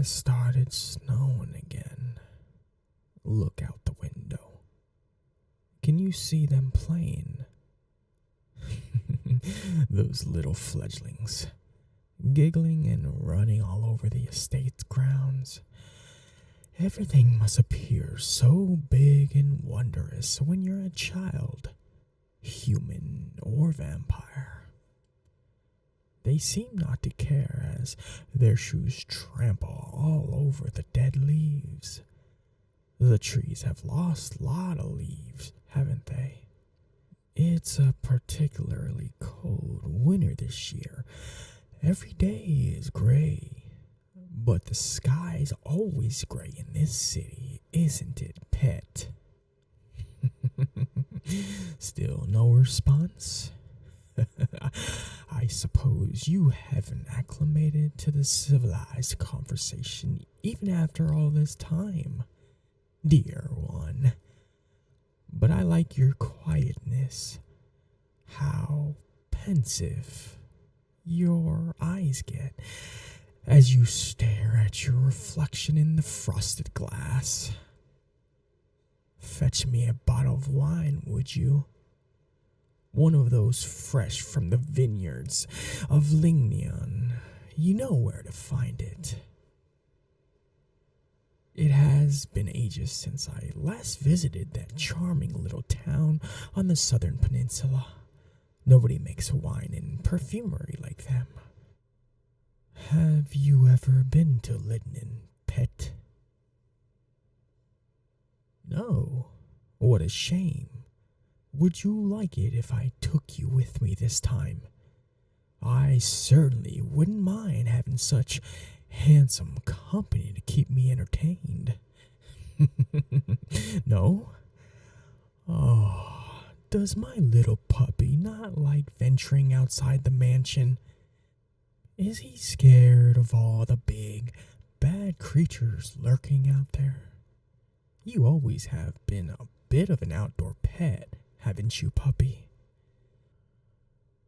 has started snowing again. Look out the window. Can you see them playing? Those little fledglings, giggling and running all over the estate's grounds. Everything must appear so big and wondrous when you're a child, human or vampire. They seem not to care as their shoes trample all over the dead leaves. The trees have lost a lot of leaves, haven't they? It's a particularly cold winter this year. Every day is gray, but the sky's always gray in this city, isn't it, pet? Still no response? I suppose you haven't acclimated to the civilized conversation even after all this time, dear one. But I like your quietness, how pensive your eyes get as you stare at your reflection in the frosted glass. Fetch me a bottle of wine, would you? One of those fresh from the vineyards of Lignion. You know where to find it. It has been ages since I last visited that charming little town on the southern peninsula. Nobody makes wine and perfumery like them. Have you ever been to Lignion, pet? No. What a shame. Would you like it if I took you with me this time? I certainly wouldn't mind having such handsome company to keep me entertained. No? Oh, does my little puppy not like venturing outside the mansion? Is he scared of all the big, bad creatures lurking out there? You always have been a bit of an outdoor pet, haven't you, puppy?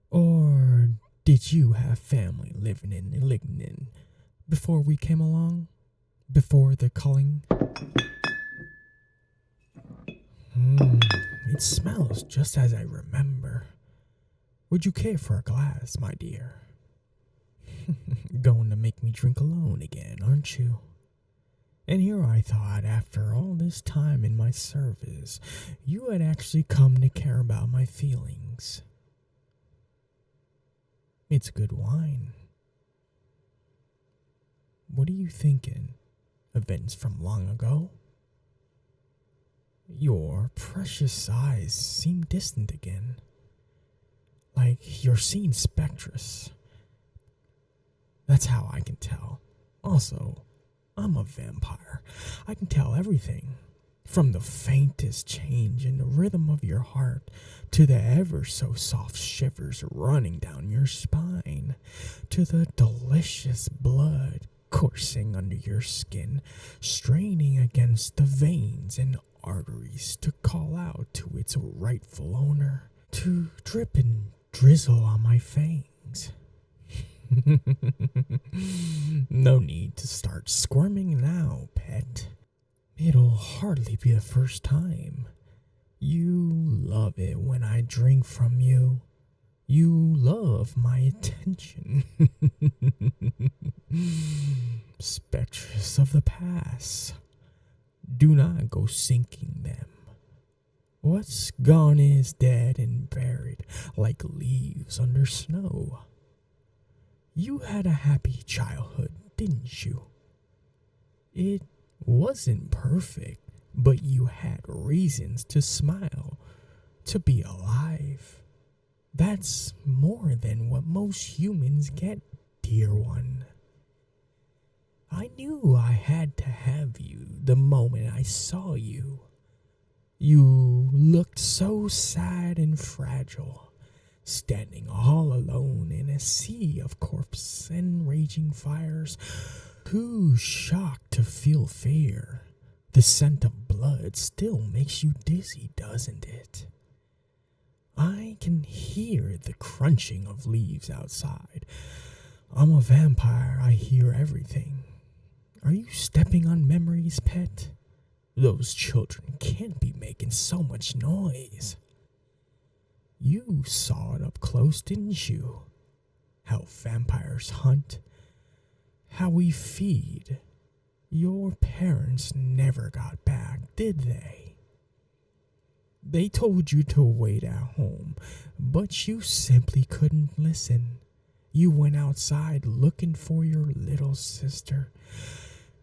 Or did you have family living in Lignin before we came along? Before the culling? It smells just as I remember. Would you care for a glass, my dear? Going to make me drink alone again, aren't you? And here I thought, after all this time in my service, you had actually come to care about my feelings. It's good wine. What are you thinking? Events from long ago? Your precious eyes seem distant again, like you're seeing spectres. That's how I can tell. Also, I'm a vampire. I can tell everything, from the faintest change in the rhythm of your heart to the ever so soft shivers running down your spine, to the delicious blood coursing under your skin, straining against the veins and arteries to call out to its rightful owner, to drip and drizzle on my fangs. No need to start squirming now, pet. It'll hardly be the first time. You love it when I drink from you. You love my attention. Spectres of the past, do not go sinking them. What's gone is dead and buried like leaves under snow. You had a happy childhood, didn't you? It wasn't perfect, but you had reasons to smile, to be alive. That's more than what most humans get, dear one. I knew I had to have you the moment I saw you. You looked so sad and fragile, standing all alone in a sea of corpses and raging fires, too shocked to feel fear. The scent of blood still makes you dizzy, doesn't it? I can hear the crunching of leaves outside. I'm a vampire, I hear everything. Are you stepping on memories, pet? Those children can't be making so much noise. You saw it up close, didn't you? How vampires hunt, how we feed. Your parents never got back, did they? They told you to wait at home, but you simply couldn't listen. You went outside looking for your little sister.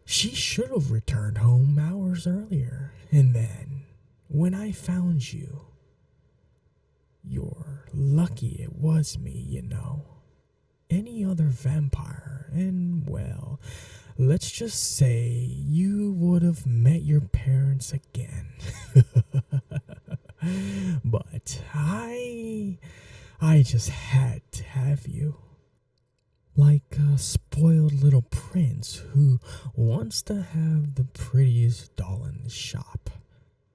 She should have returned home hours earlier. And then, when I found you, you're lucky it was me, you know. Any other vampire, and well, let's just say you would have met your parents again. But I just had to have you. Like a spoiled little prince who wants to have the prettiest doll in the shop.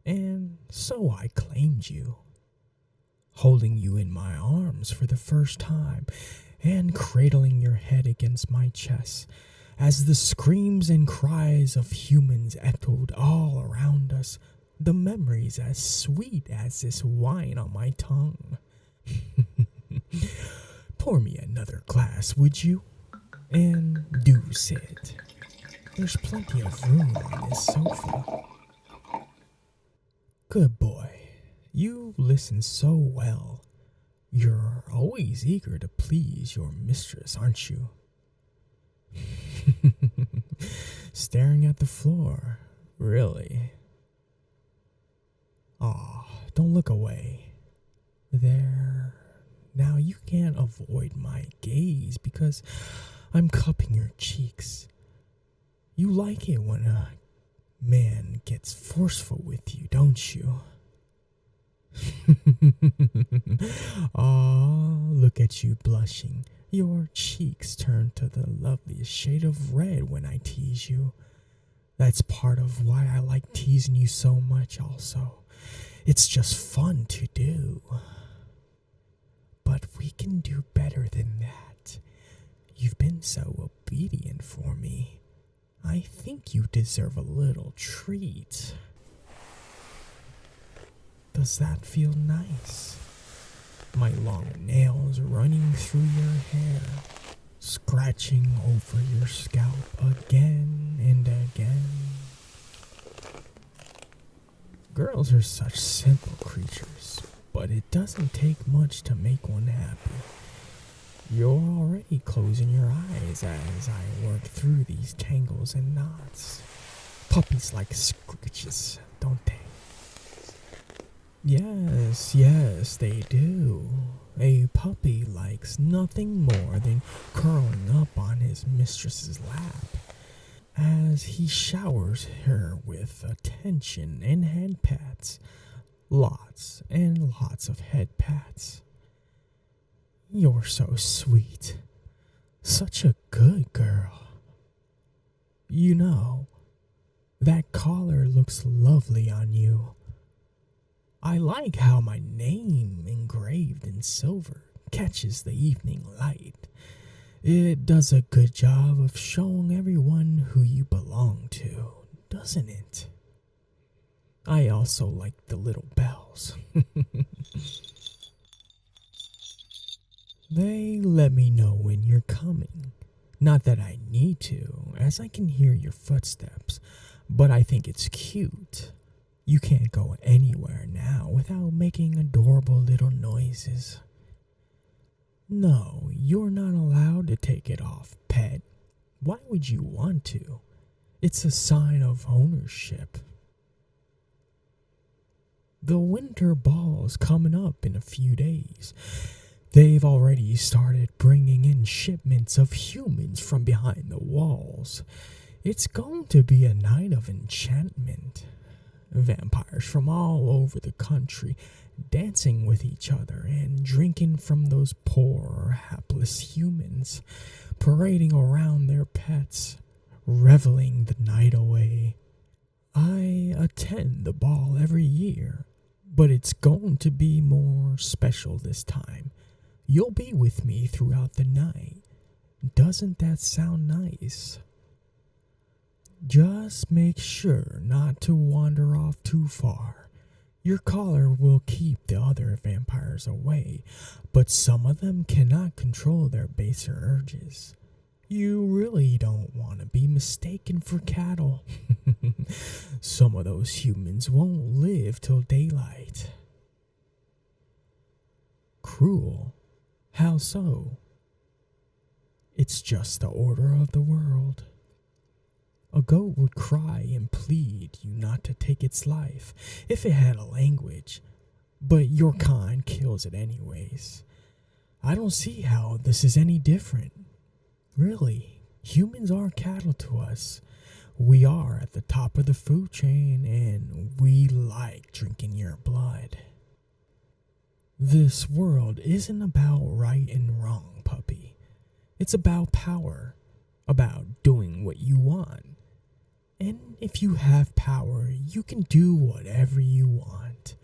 And so I claimed you, holding you in my arms for the first time and cradling your head against my chest as the screams and cries of humans echoed all around us, the memories as sweet as this wine on my tongue. Pour me another glass, would you? And do sit. There's plenty of room on this sofa. Good boy. You listen so well. You're always eager to please your mistress, aren't you? Staring at the floor. Really? Aw, don't look away. There. Now you can't avoid my gaze because I'm cupping your cheeks. You like it when a man gets forceful with you, don't you? Aw, look at you blushing. Your cheeks turn to the loveliest shade of red when I tease you. That's part of why I like teasing you so much also. It's just fun to do. But we can do better than that. You've been so obedient for me. I think you deserve a little treat. Does that feel nice? My long nails running through your hair, scratching over your scalp again and again. Girls are such simple creatures, but it doesn't take much to make one happy. You're already closing your eyes as I work through these tangles and knots. Puppies like scritches, don't they? Yes, they do. A puppy likes nothing more than curling up on his mistress's lap as he showers her with attention and head pats. Lots and lots of head pats. You're so sweet. Such a good girl. You know, that collar looks lovely on you. I like how my name engraved in silver catches the evening light. It does a good job of showing everyone who you belong to, doesn't it? I also like the little bells. They let me know when you're coming. Not that I need to, as I can hear your footsteps, but I think it's cute. You can't go anywhere now without making adorable little noises. No, you're not allowed to take it off, pet. Why would you want to? It's a sign of ownership. The winter ball's coming up in a few days. They've already started bringing in shipments of humans from behind the walls. It's going to be a night of enchantment. Vampires from all over the country dancing with each other and drinking from those poor, hapless humans, parading around their pets, reveling the night away. I attend the ball every year, but it's going to be more special this time. You'll be with me throughout the night. Doesn't that sound nice? Just make sure not to wander off too far. Your collar will keep the other vampires away, but some of them cannot control their baser urges. You really don't want to be mistaken for cattle. Some of those humans won't live till daylight. Cruel? How so? It's just the order of the world. A goat would cry and plead you not to take its life if it had a language, but your kind kills it anyways. I don't see how this is any different. Really, humans are cattle to us. We are at the top of the food chain, and we like drinking your blood. This world isn't about right and wrong, puppy. It's about power, about doing what you want. And if you have power, you can do whatever you want.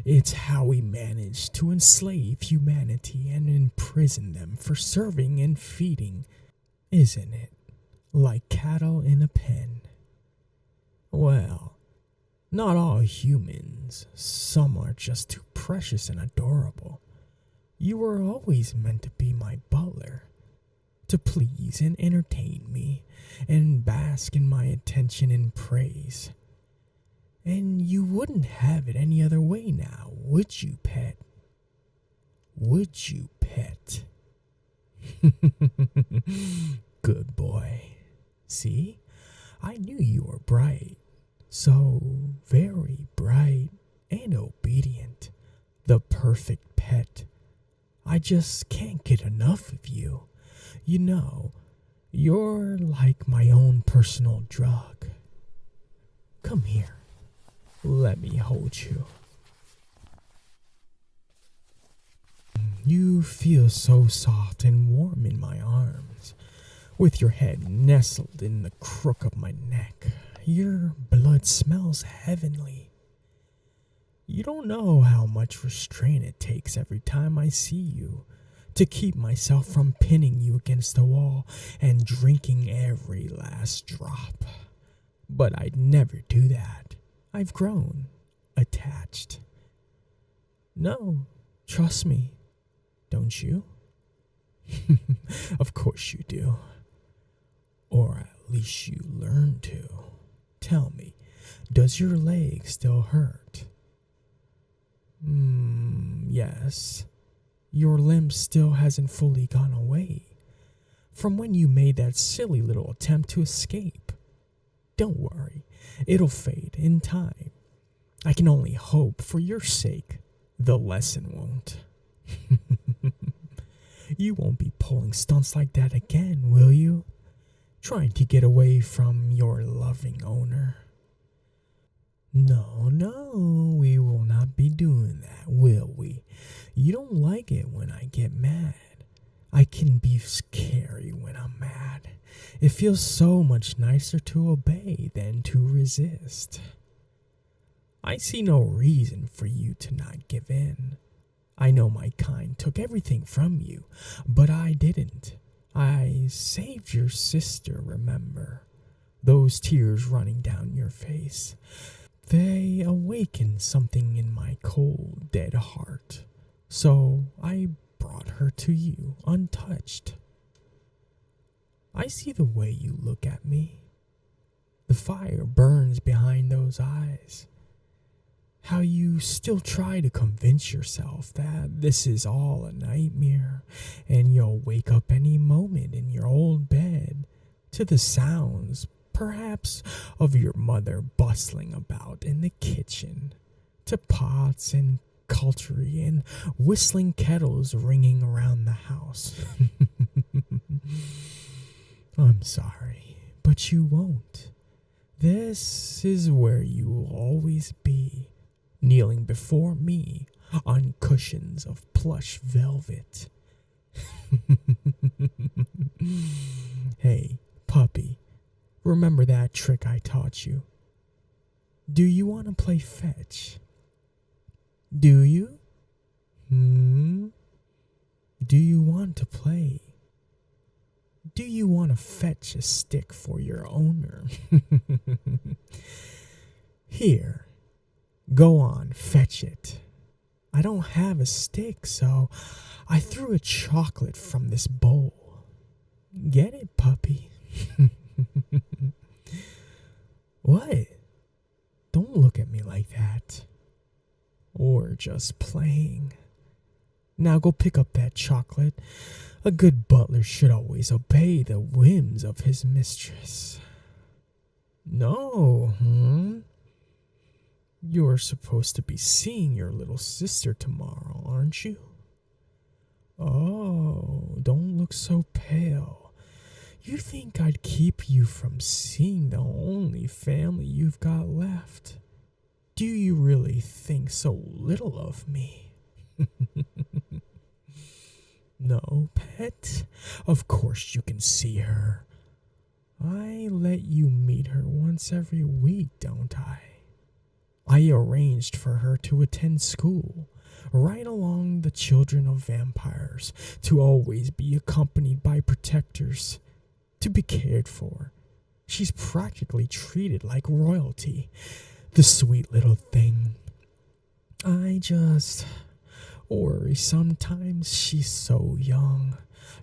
It's how we manage to enslave humanity and imprison them for serving and feeding, isn't it? Like cattle in a pen. Well, not all humans. Some are just too precious and adorable. You were always meant to be my butler, to please and entertain me, and bask in my attention and praise. And you wouldn't have it any other way now, would you, pet? Would you, pet? Good boy. See? I knew you were bright. So very bright and obedient. The perfect pet. I just can't get enough of you. You know, you're like my own personal drug. Come here. Let me hold you. You feel so soft and warm in my arms, with your head nestled in the crook of my neck. Your blood smells heavenly. You don't know how much restraint it takes every time I see you to keep myself from pinning you against the wall and drinking every last drop. But I'd never do that. I've grown attached. No, trust me, don't you? Of course you do. Or at least you learn to. Tell me, does your leg still hurt? Yes. Your limb still hasn't fully gone away from when you made that silly little attempt to escape. Don't worry, it'll fade in time. I can only hope for your sake the lesson won't. You won't be pulling stunts like that again, will you? Trying to get away from your loving owner. No, we will not be doing that, will we? You don't like it when I get mad. I can be scary when I'm mad. It feels so much nicer to obey than to resist. I see no reason for you to not give in. I know my kind took everything from you, but I didn't. I saved your sister, remember? Those tears running down your face. They awakened something in my cold, dead heart. So I brought her to you, untouched. I see the way you look at me. The fire burns behind those eyes. How you still try to convince yourself that this is all a nightmare and you'll wake up any moment in your old bed to the sounds, perhaps, of your mother bustling about in the kitchen, to pots and cutlery and whistling kettles ringing around the house. I'm sorry, but you won't. This is where you will always be, kneeling before me on cushions of plush velvet. Hey, puppy, remember that trick I taught you? Do you want to play fetch? Do you? Do you want to play? do you want to fetch a stick for your owner? Here, go on, fetch it. I don't have a stick, so I threw a chocolate from this bowl. Get it, puppy? What? Don't look at me like that. Or just playing. Now go pick up that chocolate. A good butler should always obey the whims of his mistress. No, You're supposed to be seeing your little sister tomorrow, aren't you? Oh, don't look so pale. You think I'd keep you from seeing the only family you've got left? Do you really think so little of me? No, pet. Of course you can see her. I let you meet her once every week, don't I? I arranged for her to attend school, right along the children of vampires, to always be accompanied by protectors, to be cared for. She's practically treated like royalty, the sweet little thing. I just worry sometimes. She's so young.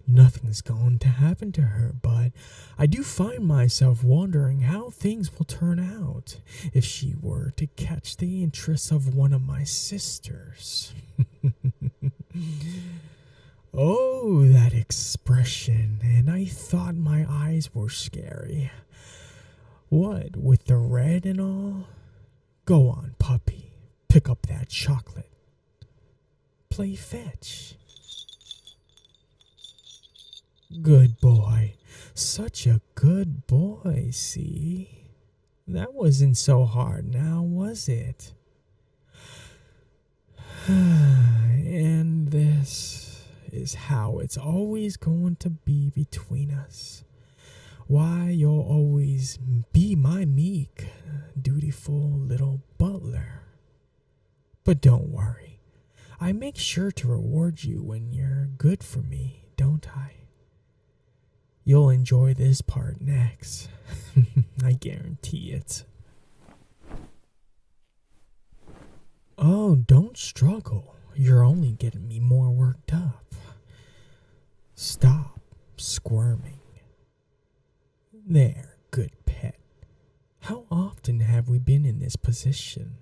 Nothing's going to happen to her, but I do find myself wondering how things will turn out if she were to catch the interest of one of my sisters. Oh, that expression, and I thought my eyes were scary. What, with the red and all? Go on, puppy, pick up that chocolate. Play fetch. Good boy. Such a good boy, see? That wasn't so hard now, was it? And this is how it's always going to be between us. Why, you'll always be my meek, dutiful little butler. But don't worry. I make sure to reward you when you're good for me, don't I? You'll enjoy this part next. I guarantee it. Oh, don't struggle. You're only getting me more worked up. Stop squirming. There, good pet. How often have we been in this position?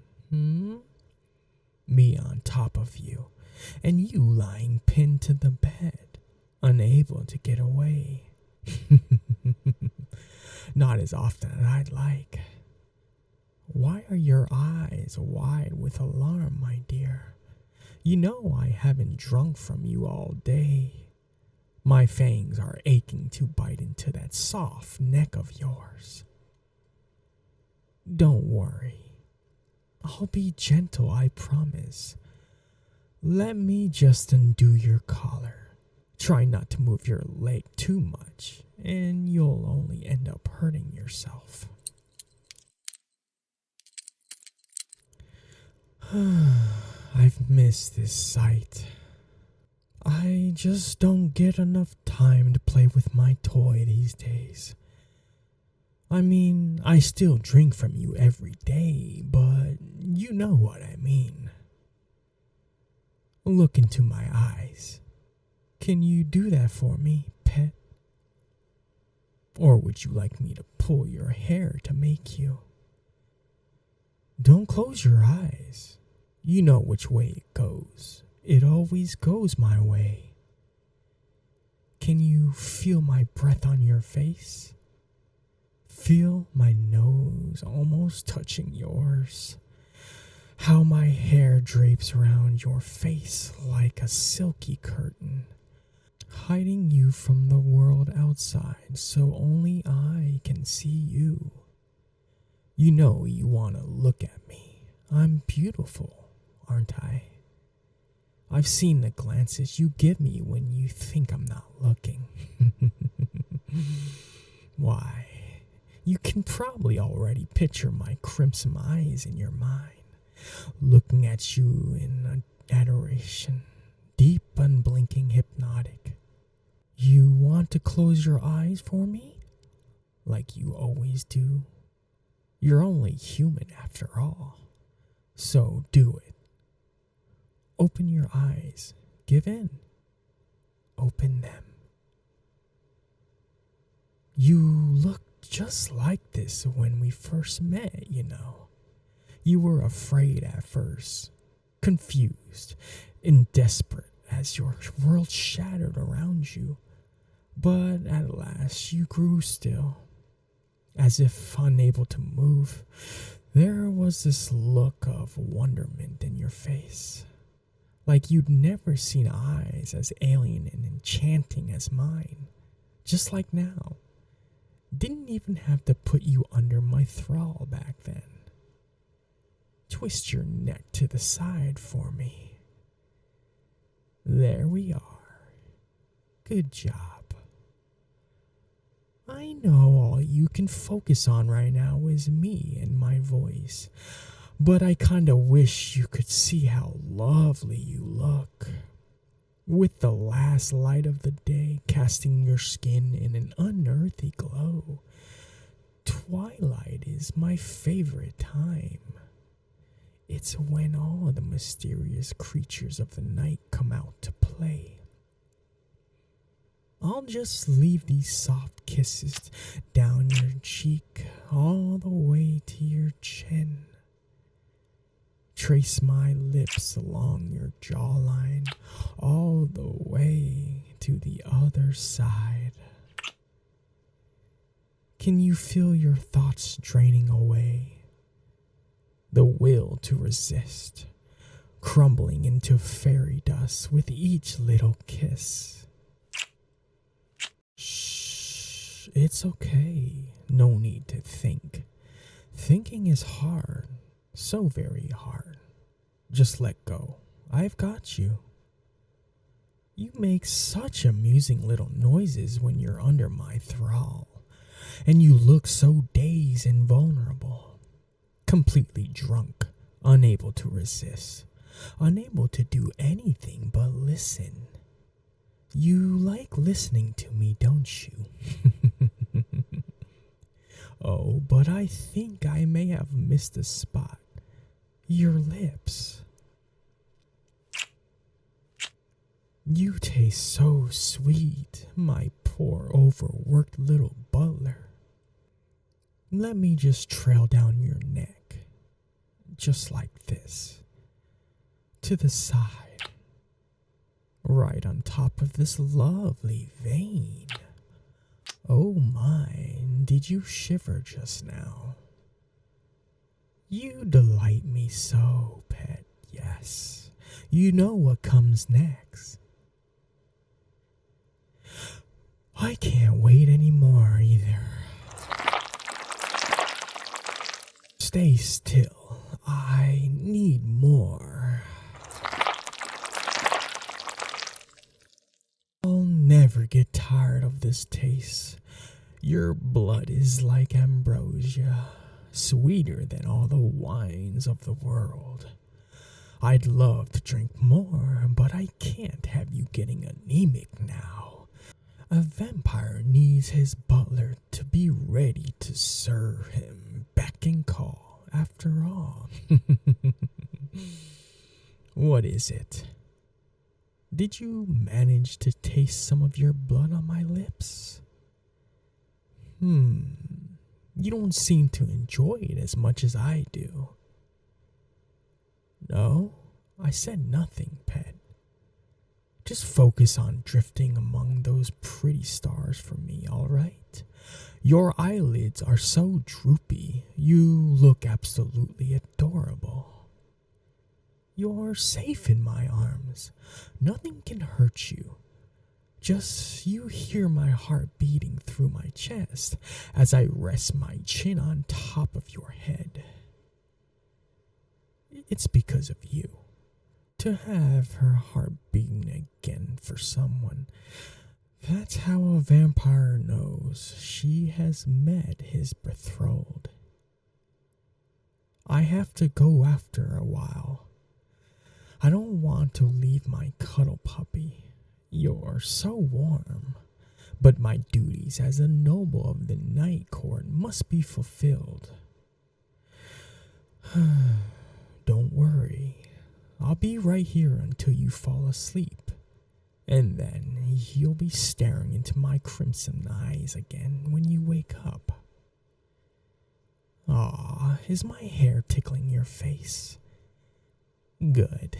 Me on top of you, and you lying pinned to the bed, unable to get away. Not as often as I'd like. Why are your eyes wide with alarm, my dear? You know I haven't drunk from you all day. My fangs are aching to bite into that soft neck of yours. Don't worry. I'll be gentle, I promise. Let me just undo your collar. Try not to move your leg too much, and you'll only end up hurting yourself. I've missed this sight. I just don't get enough time to play with my toy these days. I mean, I still drink from you every day, but you know what I mean. Look into my eyes. Can you do that for me, pet? Or would you like me to pull your hair to make you? Don't close your eyes. You know which way it goes. It always goes my way. Can you feel my breath on your face? Feel my nose almost touching yours. How my hair drapes around your face like a silky curtain, hiding you from the world outside so only I can see you. You know you want to look at me. I'm beautiful, aren't I? I've seen the glances you give me when you think I'm not looking. Why, you can probably already picture my crimson eyes in your mind, looking at you in adoration, deep, unblinking, hypnotic. You want to close your eyes for me? Like you always do? You're only human after all. So do it. Open your eyes. Give in. Open them. You looked just like this when we first met, you know. You were afraid at first, confused, and desperate as your world shattered around you. But at last you grew still, as if unable to move. There was this look of wonderment in your face, like you'd never seen eyes as alien and enchanting as mine, just like now. Didn't even have to put you under my thrall back then. Twist your neck to the side for me. There we are. Good job. I know all you can focus on right now is me and my voice, but I kinda wish you could see how lovely you look. With the last light of the day casting your skin in an unearthly glow. Twilight is my favorite time. It's when all the mysterious creatures of the night come out to play. I'll just leave these soft kisses down your cheek all the way to your chin. Trace my lips along your jawline all the way to the other side. Can you feel your thoughts draining away? The will to resist, crumbling into fairy dust with each little kiss. Shh, it's okay. No need to think. Thinking is hard, so very hard. Just let go. I've got you. You make such amusing little noises when you're under my thrall, and you look so dazed and vulnerable, completely drunk, unable to resist, unable to do anything but listen. You like listening to me, don't you? Oh, but I think I may have missed a spot. Your lips. You taste so sweet, my poor overworked little butler. Let me just trail down your neck, just like this, to the side, right on top of this lovely vein. Oh my, did you shiver just now? You delight me so, pet, yes. You know what comes next. I can't wait anymore either. Stay still. I need more. I'll never get tired of this taste. Your blood is like ambrosia, sweeter than all the wines of the world. I'd love to drink more, but I can't have you getting anemic now. A vampire needs his butler to be ready to serve him beck and call, after all. What is it? Did you manage to taste some of your blood on my lips? You don't seem to enjoy it as much as I do. No, I said nothing, pet. Just focus on drifting among those pretty stars for me, all right? Your eyelids are so droopy, you look absolutely adorable. You're safe in my arms. Nothing can hurt you. Just you hear my heart beating through my chest as I rest my chin on top of your head. It's because of you. To have her heart beating again for someone, that's how a vampire knows she has met his betrothed. I have to go after a while. I don't want to leave my cuddle puppy. You're so warm. but my duties as a noble of the Night Court must be fulfilled. Don't worry, I'll be right here until you fall asleep, and then you'll be staring into my crimson eyes again when you wake up. Aw, is my hair tickling your face? Good.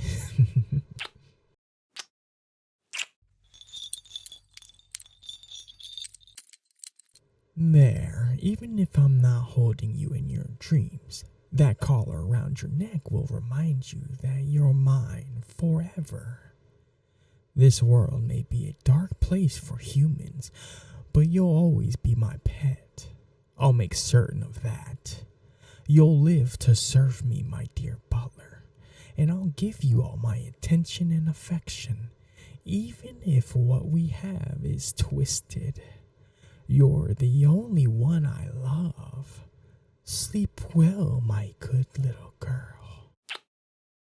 There, even if I'm not holding you in your dreams, that collar around your neck will remind you that you're mine forever. This world may be a dark place for humans, but you'll always be my pet. I'll make certain of that. You'll live to serve me, my dear butler, and I'll give you all my attention and affection, even if what we have is twisted. You're the only one I love. Sleep well, my good little girl.